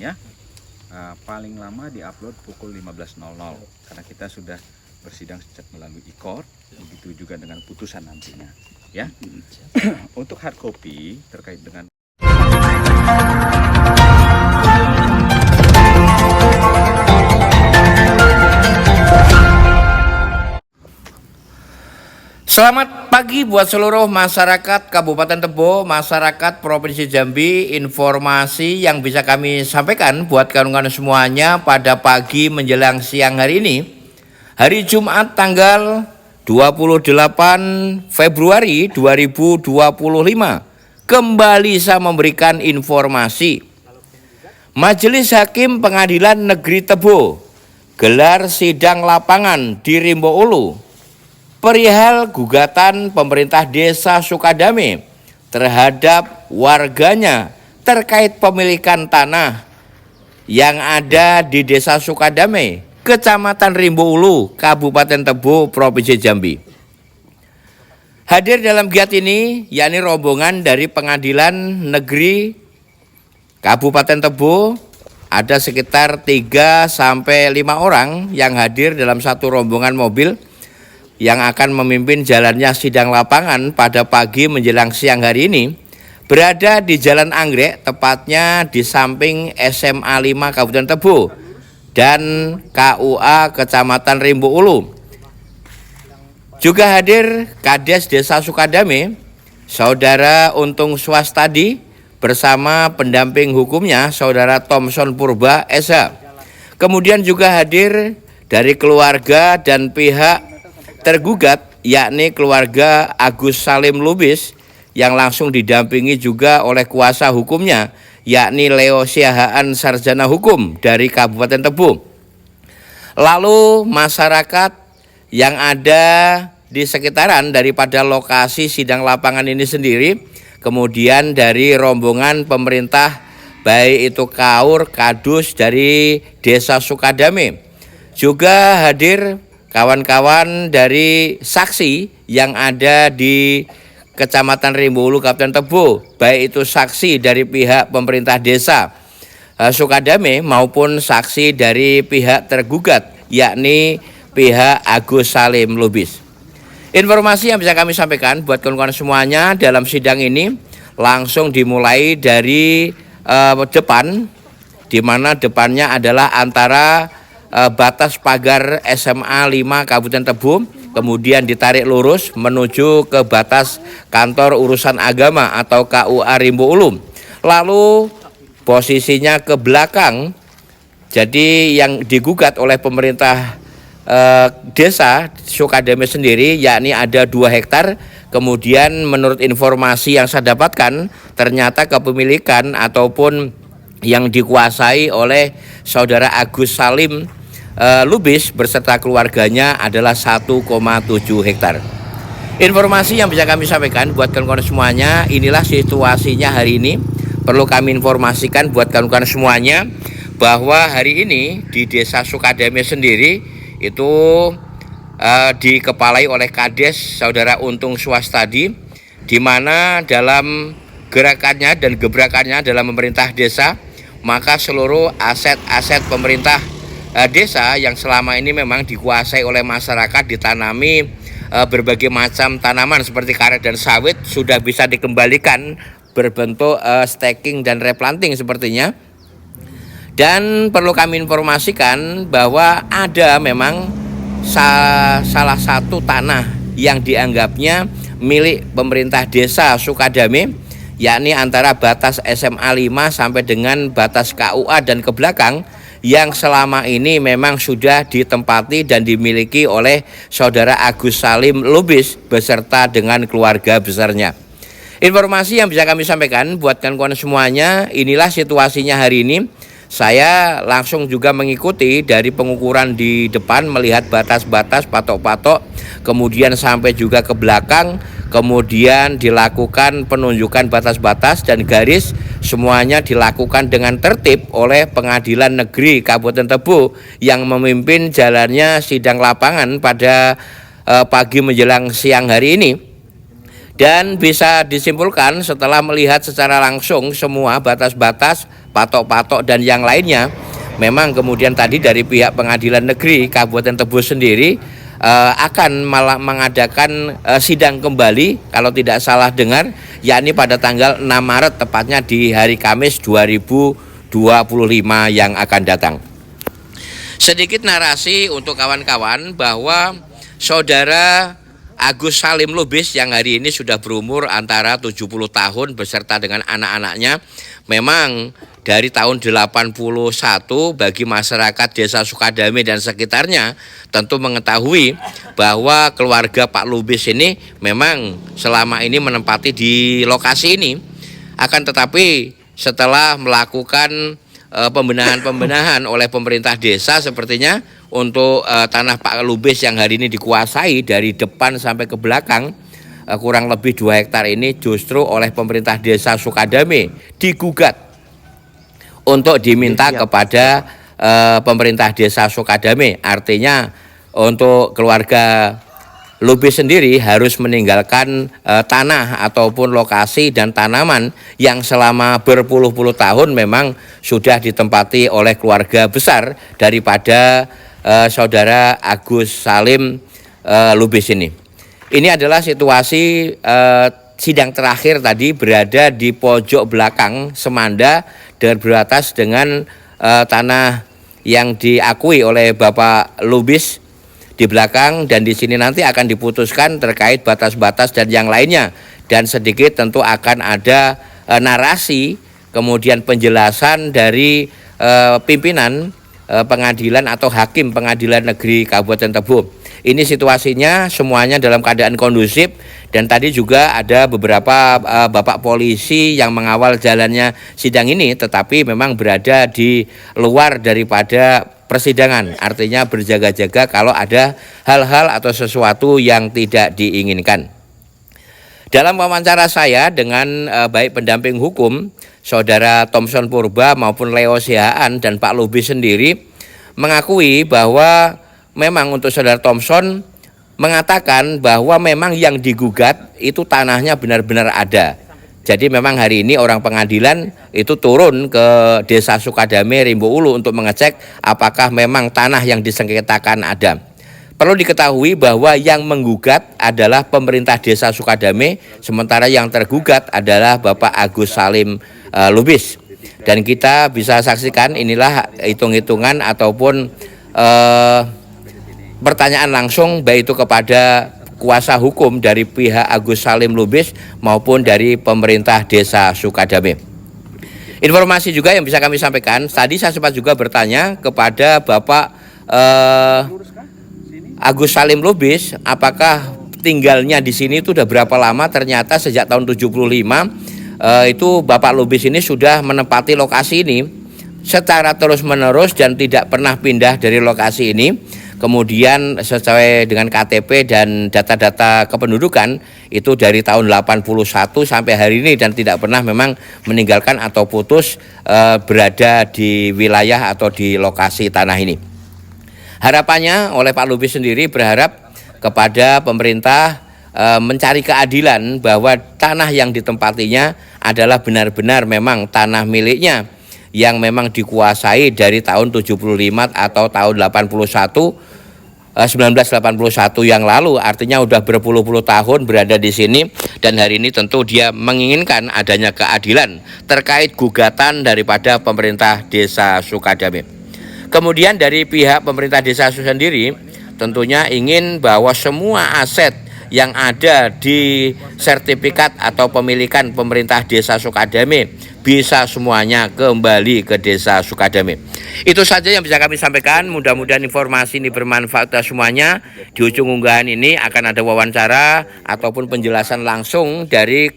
ya. Paling lama diupload pukul 15.00 karena kita sudah bersidang sejak melalui e-court, begitu juga dengan putusan nantinya ya. Untuk hard copy terkait dengan Selamat pagi buat seluruh masyarakat Kabupaten Tebo, masyarakat Provinsi Jambi. Informasi yang bisa kami sampaikan buat kawan-kawan semuanya pada pagi menjelang siang hari ini, hari Jumat tanggal 28 Februari 2025, kembali saya memberikan informasi. Majelis Hakim Pengadilan Negeri Tebo gelar sidang lapangan di Rimbo Ulu perihal gugatan pemerintah desa Sukadame terhadap warganya terkait pemilikan tanah yang ada di desa Sukadame, Kecamatan Rimbo Ulu, Kabupaten Tebo, Provinsi Jambi. Hadir dalam giat ini yakni rombongan dari Pengadilan Negeri Kabupaten Tebo, ada sekitar 3 sampai 5 orang yang hadir dalam satu rombongan mobil yang akan memimpin jalannya sidang lapangan pada pagi menjelang siang hari ini, berada di Jalan Anggrek, tepatnya di samping SMA 5 Kabupaten Tebo dan KUA Kecamatan Rimbo Ulu. Juga hadir Kades Desa Sukadame, Saudara Untung Swastadi, bersama pendamping hukumnya Saudara Thomson Purba SH. Kemudian juga hadir dari keluarga dan pihak tergugat yakni keluarga Agus Salim Lubis yang langsung didampingi juga oleh kuasa hukumnya yakni Leo Siahaan Sarjana Hukum dari Kabupaten Tebo. Lalu masyarakat yang ada di sekitaran daripada lokasi sidang lapangan ini sendiri, kemudian dari rombongan pemerintah baik itu KAUR, Kadus dari Desa Sukadame, juga hadir kawan-kawan dari saksi yang ada di Kecamatan Rimbo Ulu, Kabupaten Tebo, baik itu saksi dari pihak pemerintah desa Sukadame maupun saksi dari pihak tergugat, yakni pihak Agus Salim Lubis. Informasi yang bisa kami sampaikan buat kawan-kawan semuanya dalam sidang ini langsung dimulai dari depan, di mana depannya adalah antara batas pagar SMA 5 Kabupaten Tebo, kemudian ditarik lurus menuju ke batas kantor urusan agama atau KUA Rimbo Ulu. Lalu posisinya ke belakang, jadi yang digugat oleh pemerintah desa Sukadame sendiri yakni ada 2 hektar. Kemudian menurut informasi yang saya dapatkan, ternyata kepemilikan ataupun yang dikuasai oleh Saudara Agus Salim Lubis beserta keluarganya adalah 1,7 hektar. Informasi yang bisa kami sampaikan buat kawan-kawan semuanya, inilah situasinya hari ini. Perlu kami informasikan buat kawan-kawan semuanya bahwa hari ini di Desa Sukadame sendiri itu dikepalai oleh Kades Saudara Untung Swastadi, di mana dalam gerakannya dan gebrakannya dalam memerintah desa, maka seluruh aset-aset pemerintah desa yang selama ini memang dikuasai oleh masyarakat, ditanami berbagai macam tanaman seperti karet dan sawit, sudah bisa dikembalikan berbentuk staking dan replanting sepertinya. Dan perlu kami informasikan bahwa ada memang salah satu tanah yang dianggapnya milik pemerintah desa Sukadame, yakni antara batas SMA 5 sampai dengan batas KUA dan ke belakang, yang selama ini memang sudah ditempati dan dimiliki oleh Saudara Agus Salim Lubis beserta dengan keluarga besarnya. Informasi yang bisa kami sampaikan buat kawan-kawan semuanya, inilah situasinya hari ini. Saya langsung juga mengikuti dari pengukuran di depan, melihat batas-batas, patok-patok, kemudian sampai juga ke belakang, kemudian dilakukan penunjukan batas-batas dan garis, semuanya dilakukan dengan tertib oleh Pengadilan Negeri Kabupaten Tebo yang memimpin jalannya sidang lapangan pada pagi menjelang siang hari ini. Dan bisa disimpulkan setelah melihat secara langsung semua batas-batas, patok-patok dan yang lainnya. Memang kemudian tadi dari pihak Pengadilan Negeri Kabupaten Tebus sendiri akan malah mengadakan sidang kembali kalau tidak salah dengar, yakni pada tanggal 6 Maret tepatnya di hari Kamis 2025 yang akan datang. Sedikit narasi untuk kawan-kawan bahwa Saudara Agus Salim Lubis yang hari ini sudah berumur antara 70 tahun beserta dengan anak-anaknya, memang dari tahun 81 bagi masyarakat Desa Sukadame dan sekitarnya tentu mengetahui bahwa keluarga Pak Lubis ini memang selama ini menempati di lokasi ini. Akan tetapi setelah melakukan pembenahan oleh pemerintah desa sepertinya untuk tanah Pak Lubis yang hari ini dikuasai dari depan sampai ke belakang kurang lebih 2 hektar ini justru oleh pemerintah desa Sukadame digugat untuk diminta kepada pemerintah desa Sukadame. Artinya untuk keluarga Lubis sendiri harus meninggalkan tanah ataupun lokasi dan tanaman yang selama berpuluh-puluh tahun memang sudah ditempati oleh keluarga besar daripada Saudara Agus Salim Lubis ini. Ini adalah situasi sidang terakhir tadi berada di pojok belakang semanda beratas dengan tanah yang diakui oleh Bapak Lubis di belakang, dan di sini nanti akan diputuskan terkait batas-batas dan yang lainnya, dan sedikit tentu akan ada narasi kemudian penjelasan dari pimpinan pengadilan atau hakim Pengadilan Negeri Kabupaten Tebo. Ini situasinya semuanya dalam keadaan kondusif, dan tadi juga ada beberapa bapak polisi yang mengawal jalannya sidang ini tetapi memang berada di luar daripada persidangan, artinya berjaga-jaga kalau ada hal-hal atau sesuatu yang tidak diinginkan. Dalam wawancara saya dengan baik pendamping hukum Saudara Thomson Purba maupun Leo Sihaan dan Pak Lubis sendiri mengakui bahwa memang untuk Saudara Thomson mengatakan bahwa memang yang digugat itu tanahnya benar-benar ada. Jadi memang hari ini orang pengadilan itu turun ke Desa Sukadame Rimbo Ulu untuk mengecek apakah memang tanah yang disengketakan ada. Perlu diketahui bahwa yang menggugat adalah pemerintah Desa Sukadame, sementara yang tergugat adalah Bapak Agus Salim Lubis. Dan kita bisa saksikan inilah hitung-hitungan ataupun pertanyaan langsung baik itu kepada kuasa hukum dari pihak Agus Salim Lubis maupun dari pemerintah Desa Sukadame. Informasi juga yang bisa kami sampaikan, tadi saya sempat juga bertanya kepada Bapak Agus Salim Lubis apakah tinggalnya di sini itu sudah berapa lama. Ternyata sejak tahun 75 itu Bapak Lubis ini sudah menempati lokasi ini secara terus-menerus dan tidak pernah pindah dari lokasi ini. Kemudian sesuai dengan KTP dan data-data kependudukan itu dari tahun 81 sampai hari ini dan tidak pernah memang meninggalkan atau putus berada di wilayah atau di lokasi tanah ini. Harapannya oleh Pak Lubis sendiri berharap kepada pemerintah mencari keadilan bahwa tanah yang ditempatinya adalah benar-benar memang tanah miliknya yang memang dikuasai dari tahun 75 atau tahun 1981 yang lalu, artinya udah berpuluh-puluh tahun berada di sini, dan hari ini tentu dia menginginkan adanya keadilan terkait gugatan daripada pemerintah Desa Sukadame. Kemudian dari pihak pemerintah desa sendiri tentunya ingin bahwa semua aset yang ada di sertifikat atau pemilikan pemerintah Desa Sukadame bisa semuanya kembali ke Desa Sukadame. Itu saja yang bisa kami sampaikan. Mudah-mudahan informasi ini bermanfaat semuanya. Di ujung unggahan ini akan ada wawancara ataupun penjelasan langsung dari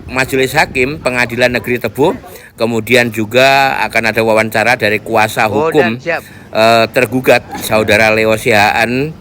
Majelis Hakim Pengadilan Negeri Tebo. Kemudian juga akan ada wawancara dari kuasa hukum tergugat Saudara Leo Sihaan,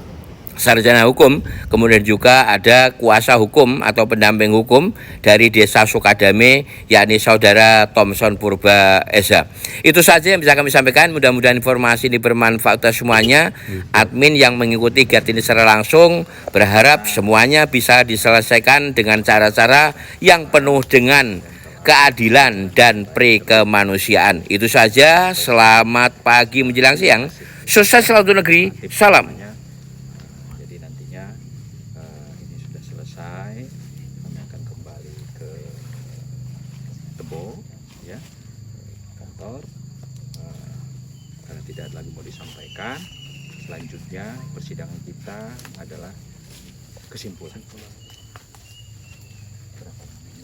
sarjana hukum. Kemudian juga ada kuasa hukum atau pendamping hukum dari Desa Sukadame, yakni Saudara Thomson Purba Esa. Itu saja yang bisa kami sampaikan. Mudah-mudahan informasi ini bermanfaat semuanya. Admin yang mengikuti giat ini secara langsung berharap semuanya bisa diselesaikan dengan cara-cara yang penuh dengan keadilan dan pre-kemanusiaan. Itu saja, selamat pagi menjelang siang. Sukses selalu negeri. Salam. Jadi nantinya ini sudah selesai, kami akan kembali ke Tebo, ya, kantor, karena tidak ada lagi mau disampaikan. Selanjutnya persidangan kita adalah kesimpulan. Berapa lama ini?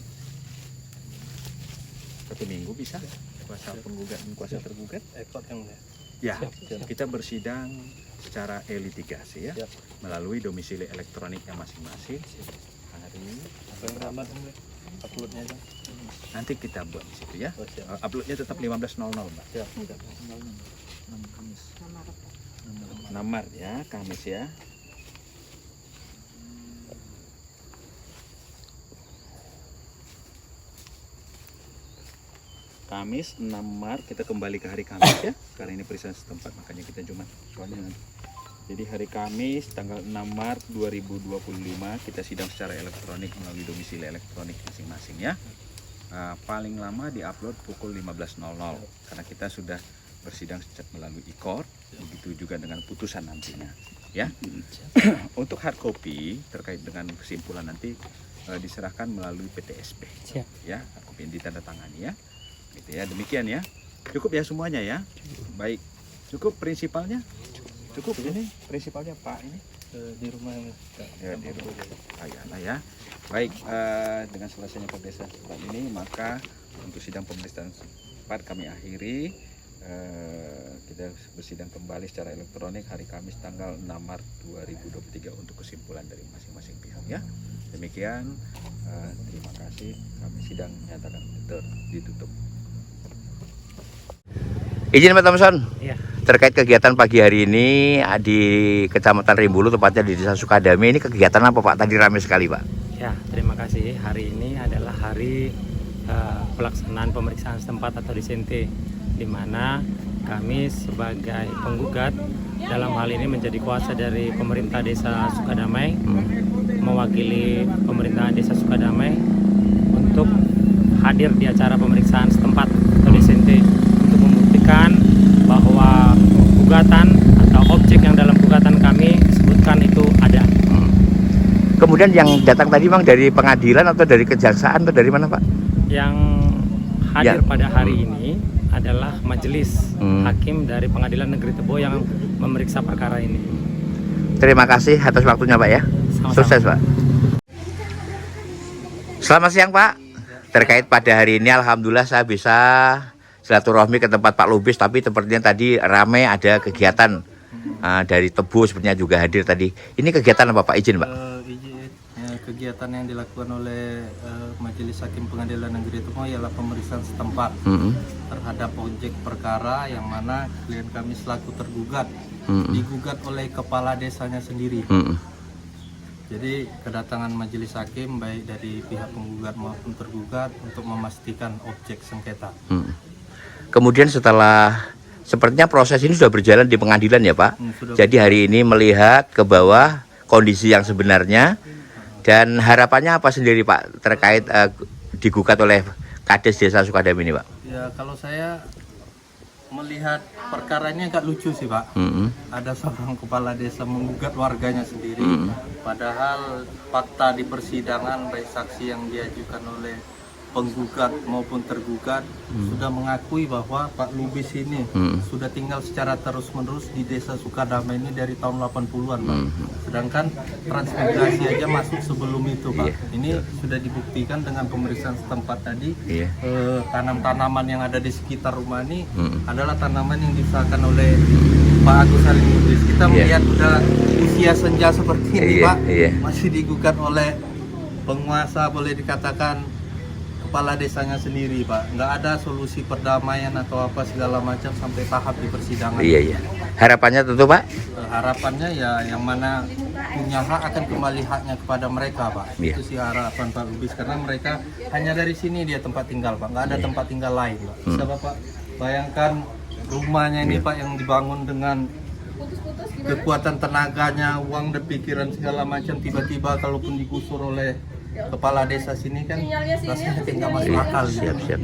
1 minggu bisa? Kuasa penggugat dan kuasa tergugat? Ekor yang Ya, kita bersidang secara e-litigasi, ya, melalui domisili elektroniknya masing-masing. Hari uploadnya aja. nanti kita buat di situ, ya. Uploadnya tetap 15.00, Mbak. 6 Maret ya, Kamis ya. Kamis 6 Maret kita kembali ke hari Kamis ya. Karena ini peristiwa setempat makanya kita cuma soalnya nanti. Jadi hari Kamis tanggal 6 Maret 2025 kita sidang secara elektronik melalui domisili elektronik masing-masing ya. Paling lama diupload pukul 15.00 karena kita sudah bersidang melalui e-court, begitu juga dengan putusan nantinya ya. Untuk hard copy terkait dengan kesimpulan nanti diserahkan melalui PTSP ya, hard copy yang ditandatangani ya. Gitu ya, demikian ya. Cukup ya semuanya ya. Baik. Cukup prinsipalnya? Cukup ini prinsipalnya Pak ini Di rumah yang ya, di rumah. Lah ya. Baik, dengan selesainya pemeriksaan sempat ini maka untuk sidang pemeriksaan sempat kami akhiri. Kita bersidang kembali secara elektronik hari Kamis tanggal 6 Maret 2023 untuk kesimpulan dari masing-masing pihak ya. Demikian, terima kasih. Kami sidang nyatakan ditutup. Izin Pak Thompson. Iya. Terkait kegiatan pagi hari ini di Kecamatan Rimbulu, tepatnya di Desa Sukadame, ini kegiatan apa Pak? Tadi ramai sekali Pak. Ya, terima kasih. Hari ini adalah hari pelaksanaan pemeriksaan setempat atau disente, di mana kami sebagai penggugat dalam hal ini menjadi kuasa dari pemerintah Desa Sukadamai, mewakili pemerintahan Desa Sukadamai untuk hadir di acara pemeriksaan setempat atau disente untuk membuktikan bahwa gugatan atau objek yang dalam gugatan kami sebutkan itu ada. Kemudian yang datang tadi Bang dari pengadilan atau dari kejaksaan atau dari mana Pak? Yang hadir pada hari ini adalah majelis hakim dari Pengadilan Negeri Tebo yang memeriksa perkara ini. Terima kasih atas waktunya Pak ya. Sama-sama. Sukses Pak. Selamat siang Pak. Terkait pada hari ini alhamdulillah saya bisa silaturahmi ke tempat Pak Lubis, tapi sepertinya tadi ramai ada kegiatan dari Tebo sepertinya juga hadir tadi. Ini kegiatan apa Pak? Izin Pak. Kegiatan yang dilakukan oleh Majelis Hakim Pengadilan Negeri Tebo ialah pemeriksaan setempat terhadap objek perkara yang mana klien kami selaku tergugat digugat oleh kepala desanya sendiri. Jadi kedatangan majelis hakim baik dari pihak penggugat maupun tergugat untuk memastikan objek sengketa. Kemudian setelah sepertinya proses ini sudah berjalan di pengadilan ya Pak. Jadi hari ini melihat ke bawah kondisi yang sebenarnya dan harapannya apa sendiri Pak terkait digugat oleh Kades Desa Sukadame ini Pak? Ya kalau saya melihat perkaranya agak lucu sih Pak. Ada seorang kepala desa menggugat warganya sendiri. Padahal fakta di persidangan baik saksi yang diajukan oleh penggugat maupun tergugat sudah mengakui bahwa Pak Lubis ini sudah tinggal secara terus-menerus di Desa Sukadame ini dari tahun 80-an Pak. Sedangkan transmigrasi aja masuk sebelum itu Pak. Ini sudah dibuktikan dengan pemeriksaan setempat tadi. Tanam-tanaman yang ada di sekitar rumah ini adalah tanaman yang diusahakan oleh Pak Agus Salim Lubis. Kita melihat udah usia senja seperti ini Pak, masih digugat oleh penguasa, boleh dikatakan kepala desanya sendiri Pak. Nggak ada solusi perdamaian atau apa segala macam sampai tahap di persidangan. Iya. Harapannya tentu Pak? Harapannya ya yang mana punya hak akan kembali haknya kepada mereka Pak. Itu sih harapan Pak Lubis, karena mereka hanya dari sini dia tempat tinggal Pak, nggak ada tempat tinggal lain Pak. Bisa Bapak bayangkan rumahnya ini Pak yang dibangun dengan kekuatan tenaganya, uang dan pikiran segala macam, tiba-tiba kalaupun digusur oleh kepala desa sini kan rasanya kayak nggak masuk akal. Siap.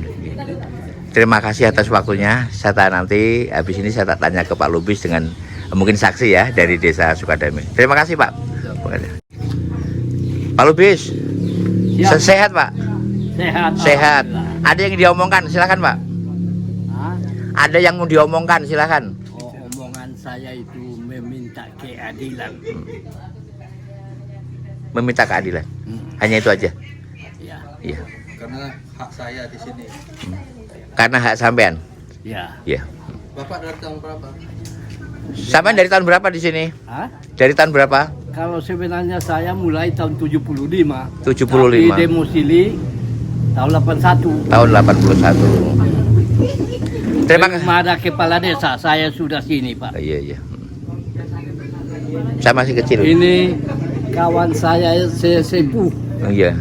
Terima kasih atas waktunya. Saya nanti habis ini saya tanya ke Pak Lubis dengan mungkin saksi ya dari Desa Sukadame. Terima kasih Pak. Pak Lubis, sehat Pak? Sehat. Ada yang diomongkan, silakan Pak. Ada yang mau diomongkan, silakan. Omongan saya itu meminta keadilan. Meminta keadilan. Hanya itu aja. Ya. Iya. Karena hak saya di sini. Karena hak sampean. Ya. Iya. Bapak dari tahun berapa? Sampean dari tahun berapa di sini? Hah? Dari tahun berapa? Kalau sebenarnya saya mulai tahun 75. 75. Tapi demo Sili tahun 81. Tahun 81. Terima kasih. Belum ada kepala desa, saya sudah sini Pak. Iya. Saya masih kecil. Ini kawan saya sesepuh. Iya.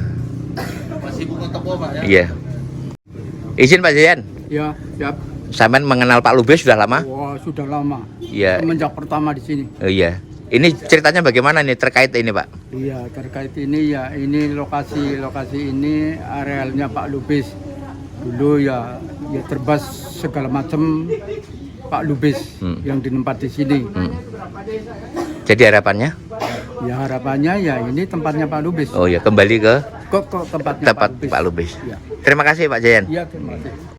Masih bukan ketua Pak ya? Iya. Izin Pak Jayan. Ya, siap. Sampean mengenal Pak Lubis sudah lama? Wah, sudah lama. Iya. Semenjak pertama di sini. Iya. Ini ceritanya bagaimana nih terkait ini Pak? Iya, terkait ini ya, ini lokasi ini arealnya Pak Lubis. Dulu ya terbas segala macam Pak Lubis yang ditempat di sini. Jadi harapannya? Ya harapannya ya ini tempatnya Pak Lubis. Oh ya, kembali ke Kok tempatnya tempat Pak Lubis. Ya. Terima kasih Pak Jayan. Iya, terima kasih.